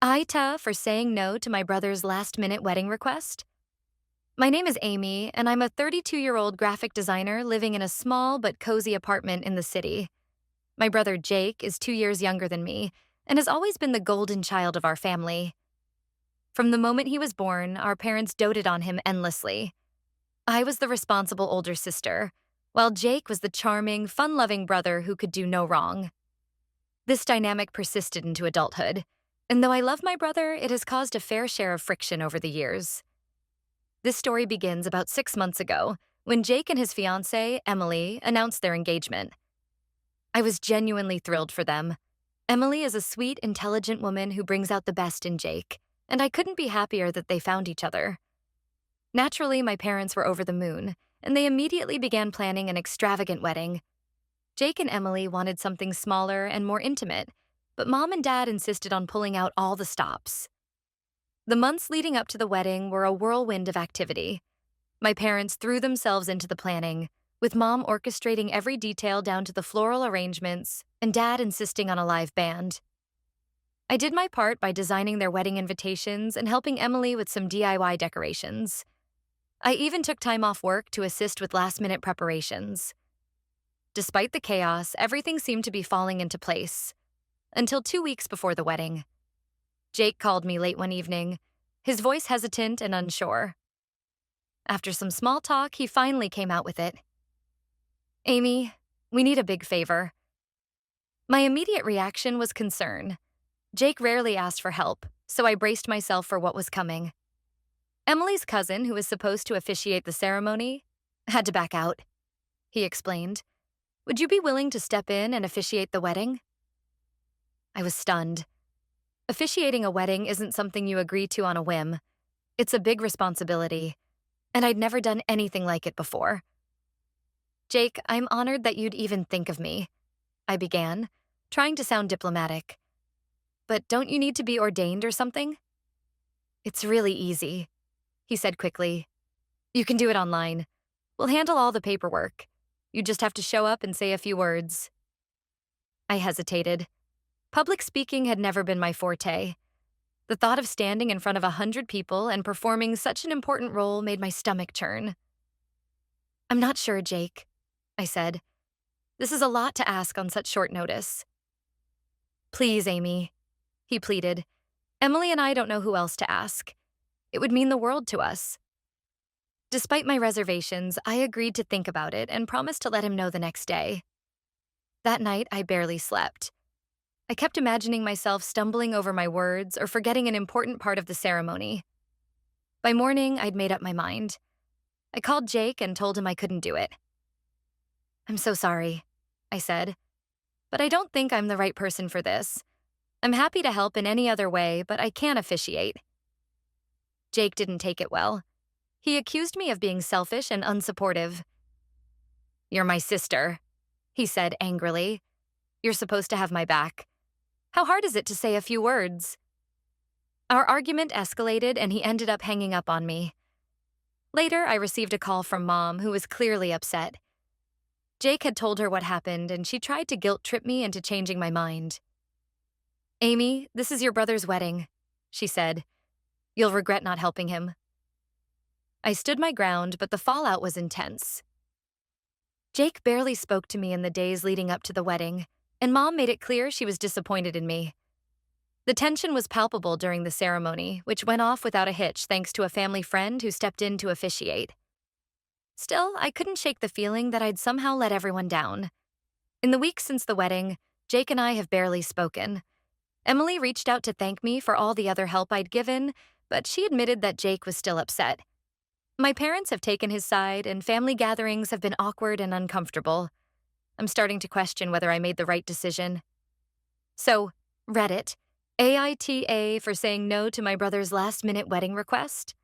AITA for saying no to my brother's last-minute wedding request. My name is Amy, and I'm a 32-year-old graphic designer living in a small but cozy apartment in the city. My brother Jake is 2 years younger than me and has always been the golden child of our family. From the moment he was born, our parents doted on him endlessly. I was the responsible older sister, while Jake was the charming, fun-loving brother who could do no wrong. This dynamic persisted into adulthood, and though I love my brother, it has caused a fair share of friction over the years. This story begins about 6 months ago, when Jake and his fiancée, Emily, announced their engagement. I was genuinely thrilled for them. Emily is a sweet, intelligent woman who brings out the best in Jake, and I couldn't be happier that they found each other. Naturally, my parents were over the moon, and they immediately began planning an extravagant wedding. Jake and Emily wanted something smaller and more intimate, but Mom and Dad insisted on pulling out all the stops. The months leading up to the wedding were a whirlwind of activity. My parents threw themselves into the planning, with Mom orchestrating every detail down to the floral arrangements and Dad insisting on a live band. I did my part by designing their wedding invitations and helping Emily with some DIY decorations. I even took time off work to assist with last-minute preparations. Despite the chaos, everything seemed to be falling into place. Until 2 weeks before the wedding. Jake called me late one evening, his voice hesitant and unsure. After some small talk, he finally came out with it. "Amy, we need a big favor." My immediate reaction was concern. Jake rarely asked for help, so I braced myself for what was coming. Emily's cousin, who was supposed to officiate the ceremony, had to back out. He explained, "Would you be willing to step in and officiate the wedding?" I was stunned. Officiating a wedding isn't something you agree to on a whim. It's a big responsibility, and I'd never done anything like it before. "Jake, I'm honored that you'd even think of me," I began, trying to sound diplomatic. "But don't you need to be ordained or something?" "It's really easy," he said quickly. "You can do it online. We'll handle all the paperwork. You just have to show up and say a few words." I hesitated. Public speaking had never been my forte. The thought of standing in front of 100 people and performing such an important role made my stomach churn. "I'm not sure, Jake," I said. "This is a lot to ask on such short notice." "Please, Amy," he pleaded. "Emily and I don't know who else to ask. It would mean the world to us." Despite my reservations, I agreed to think about it and promised to let him know the next day. That night, I barely slept. I kept imagining myself stumbling over my words or forgetting an important part of the ceremony. By morning, I'd made up my mind. I called Jake and told him I couldn't do it. "I'm so sorry," I said, "but I don't think I'm the right person for this. I'm happy to help in any other way, but I can't officiate." Jake didn't take it well. He accused me of being selfish and unsupportive. "You're my sister," he said angrily. "You're supposed to have my back. How hard is it to say a few words?" Our argument escalated and he ended up hanging up on me. Later, I received a call from Mom, who was clearly upset. Jake had told her what happened and she tried to guilt-trip me into changing my mind. "Amy, this is your brother's wedding," she said. "You'll regret not helping him." I stood my ground, but the fallout was intense. Jake barely spoke to me in the days leading up to the wedding, and Mom made it clear she was disappointed in me. The tension was palpable during the ceremony, which went off without a hitch thanks to a family friend who stepped in to officiate. Still, I couldn't shake the feeling that I'd somehow let everyone down. In the weeks since the wedding, Jake and I have barely spoken. Emily reached out to thank me for all the other help I'd given, but she admitted that Jake was still upset. My parents have taken his side, and family gatherings have been awkward and uncomfortable. I'm starting to question whether I made the right decision. So, Reddit, AITA for saying no to my brother's last-minute wedding request.